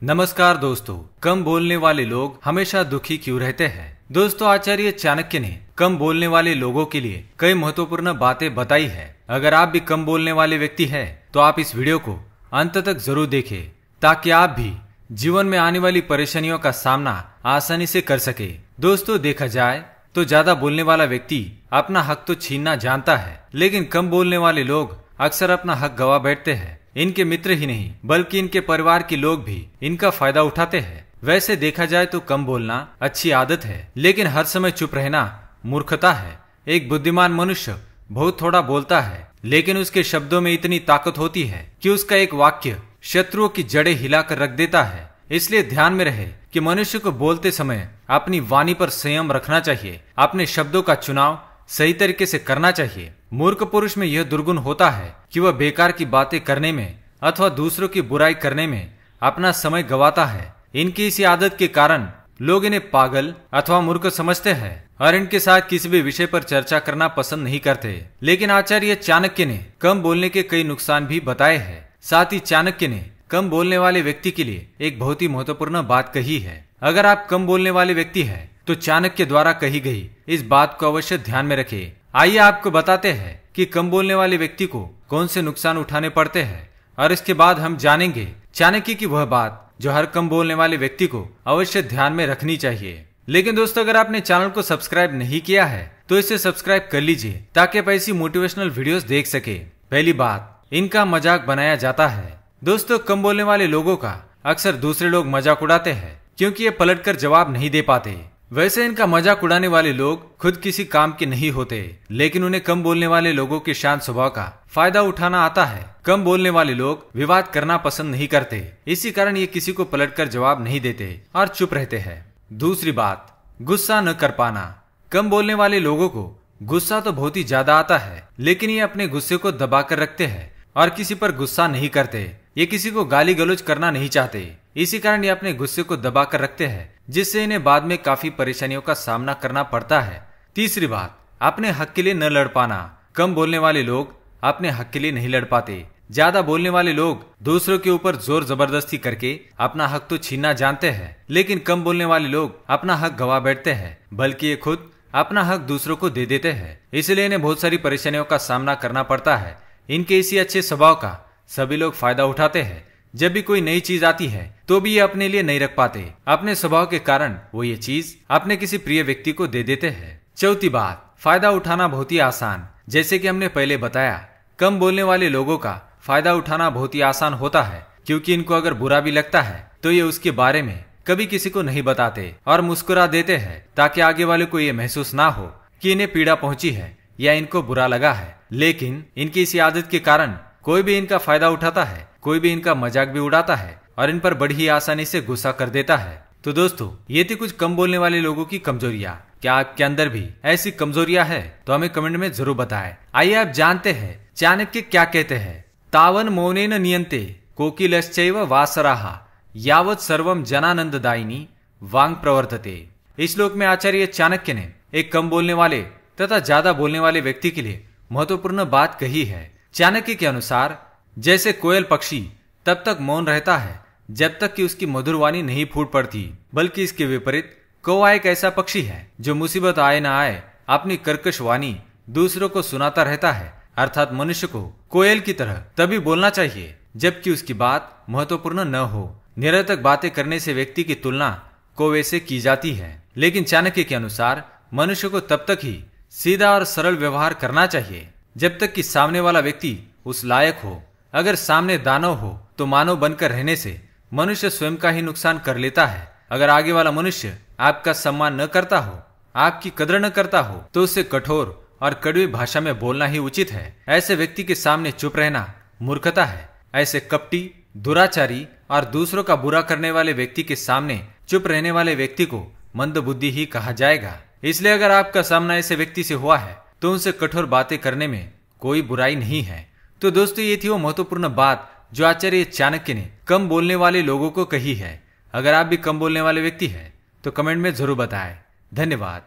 नमस्कार दोस्तों, कम बोलने वाले लोग हमेशा दुखी क्यों रहते हैं। दोस्तों, आचार्य चाणक्य ने कम बोलने वाले लोगों के लिए कई महत्वपूर्ण बातें बताई है। अगर आप भी कम बोलने वाले व्यक्ति हैं, तो आप इस वीडियो को अंत तक जरूर देखें ताकि आप भी जीवन में आने वाली परेशानियों का सामना आसानी से कर सके। दोस्तों, देखा जाए तो ज्यादा बोलने वाला व्यक्ति अपना हक तो छीनना जानता है, लेकिन कम बोलने वाले लोग अक्सर अपना हक गवा बैठते हैं। इनके मित्र ही नहीं बल्कि इनके परिवार के लोग भी इनका फायदा उठाते हैं। वैसे देखा जाए तो कम बोलना अच्छी आदत है, लेकिन हर समय चुप रहना मूर्खता है। एक बुद्धिमान मनुष्य बहुत थोड़ा बोलता है, लेकिन उसके शब्दों में इतनी ताकत होती है कि उसका एक वाक्य शत्रुओं की जड़ें हिलाकर रख देता है। इसलिए ध्यान में रहे कि मनुष्य को बोलते समय अपनी वाणी पर संयम रखना चाहिए। अपने शब्दों का चुनाव सही तरीके से करना चाहिए। मूर्ख पुरुष में यह दुर्गुण होता है कि वह बेकार की बातें करने में अथवा दूसरों की बुराई करने में अपना समय गवाता है। इनकी इसी आदत के कारण लोग इन्हें पागल अथवा मूर्ख समझते हैं और इनके साथ किसी भी विषय पर चर्चा करना पसंद नहीं करते। लेकिन आचार्य चाणक्य ने कम बोलने के कई नुकसान भी बताए हैं। साथ ही चाणक्य ने कम बोलने वाले व्यक्ति के लिए एक बहुत ही महत्वपूर्ण बात कही है। अगर आप कम बोलने वाले व्यक्ति हैं, तो चाणक्य द्वारा कही गई इस बात को अवश्य ध्यान में रखें। आइए आपको बताते हैं कि कम बोलने वाले व्यक्ति को कौन से नुकसान उठाने पड़ते हैं, और इसके बाद हम जानेंगे चाणक्य की वह बात जो हर कम बोलने वाले व्यक्ति को अवश्य ध्यान में रखनी चाहिए। लेकिन दोस्तों, अगर आपने चैनल को सब्सक्राइब नहीं किया है तो इसे सब्सक्राइब कर लीजिए ताकि आप ऐसी मोटिवेशनल वीडियोस देख सके। पहली बात, इनका मजाक बनाया जाता है। दोस्तों, कम बोलने वाले लोगों का अक्सर दूसरे लोग मजाक उड़ाते हैं क्योंकि ये पलटकर जवाब नहीं दे पाते। वैसे इनका मजाक उड़ाने वाले लोग खुद किसी काम के नहीं होते, लेकिन उन्हें कम बोलने वाले लोगों के शांत स्वभाव का फायदा उठाना आता है। कम बोलने वाले लोग विवाद करना पसंद नहीं करते, इसी कारण ये किसी को पलटकर जवाब नहीं देते और चुप रहते हैं। दूसरी बात, गुस्सा न कर पाना। कम बोलने वाले लोगों को गुस्सा तो बहुत ही ज्यादा आता है, लेकिन ये अपने गुस्से को दबा कर रखते हैं और किसी पर गुस्सा नहीं करते। ये किसी को गाली गलौज करना नहीं चाहते, इसी कारण ये अपने गुस्से को दबा कर रखते हैं, जिससे इन्हें बाद में काफी परेशानियों का सामना करना पड़ता है। तीसरी बात, अपने हक के लिए न लड़ पाना। कम बोलने वाले लोग अपने हक के लिए नहीं लड़ पाते। ज्यादा बोलने वाले लोग दूसरों के ऊपर जोर जबरदस्ती करके अपना हक तो छीनना जानते हैं, लेकिन कम बोलने वाले लोग अपना हक गवा बैठते हैं, बल्कि ये खुद अपना हक दूसरों को दे देते हैं। इसलिए इन्हें बहुत सारी परेशानियों का सामना करना पड़ता है। इनके इसी अच्छे स्वभाव का सभी लोग फायदा उठाते हैं। जब भी कोई नई चीज आती है तो भी ये अपने लिए नहीं रख पाते। अपने स्वभाव के कारण वो ये चीज अपने किसी प्रिय व्यक्ति को दे देते हैं। चौथी बात, फायदा उठाना बहुत ही आसान। जैसे कि हमने पहले बताया, कम बोलने वाले लोगों का फायदा उठाना बहुत ही आसान होता है, क्योंकि इनको अगर बुरा भी लगता है तो ये उसके बारे में कभी किसी को नहीं बताते और मुस्कुरा देते हैं, ताकि आगे वाले को ये महसूस ना हो कि इन्हें पीड़ा पहुंची है या इनको बुरा लगा है। लेकिन इनकी इसी आदत के कारण कोई भी इनका फायदा उठाता है, कोई भी इनका मजाक भी उड़ाता है और इन पर बड़ी ही आसानी से गुस्सा कर देता है। तो दोस्तों, ये थी कुछ कम बोलने वाले लोगों की कमजोरियां। क्या आपके अंदर भी ऐसी कमजोरियां है तो हमें कमेंट में जरूर बताएं। आइए आप जानते हैं चाणक्य क्या कहते हैं। तावन मौनेन नियंते कोकिलश्चैव वासराः यावत् सर्वं जनानंददायिनी वांग प्रवर्तते। इस श्लोक में आचार्य चाणक्य ने एक कम बोलने वाले तथा ज्यादा बोलने वाले व्यक्ति के लिए महत्वपूर्ण बात कही है। चाणक्य के अनुसार, जैसे कोयल पक्षी तब तक मौन रहता है जब तक कि उसकी मधुर वाणी नहीं फूट पड़ती, बल्कि इसके विपरीत कौवा एक ऐसा पक्षी है जो मुसीबत आए ना आए अपनी कर्कश वाणी दूसरों को सुनाता रहता है। अर्थात मनुष्य को कोयल की तरह तभी बोलना चाहिए जबकि उसकी बात महत्वपूर्ण न हो। निरर्थक बातें करने से व्यक्ति की तुलना कौवे से की जाती है, लेकिन चाणक्य के अनुसार मनुष्य को तब तक ही सीधा और सरल व्यवहार करना चाहिए जब तक कि सामने वाला व्यक्ति उस लायक हो। अगर सामने दानव हो तो मानव बनकर रहने से मनुष्य स्वयं का ही नुकसान कर लेता है। अगर आगे वाला मनुष्य आपका सम्मान न करता हो, आपकी कदर न करता हो, तो उससे कठोर और कड़वी भाषा में बोलना ही उचित है। ऐसे व्यक्ति के सामने चुप रहना मूर्खता है। ऐसे कपटी, दुराचारी और दूसरों का बुरा करने वाले व्यक्ति के सामने चुप रहने वाले व्यक्ति को मंदबुद्धि ही कहा जाएगा। इसलिए अगर आपका सामना ऐसे व्यक्ति से हुआ है तो उनसे कठोर बातें करने में कोई बुराई नहीं है। तो दोस्तों, ये थी वो महत्वपूर्ण बात जो आचार्य चाणक्य ने कम बोलने वाले लोगों को कही है। अगर आप भी कम बोलने वाले व्यक्ति हैं तो कमेंट में जरूर बताएं। धन्यवाद।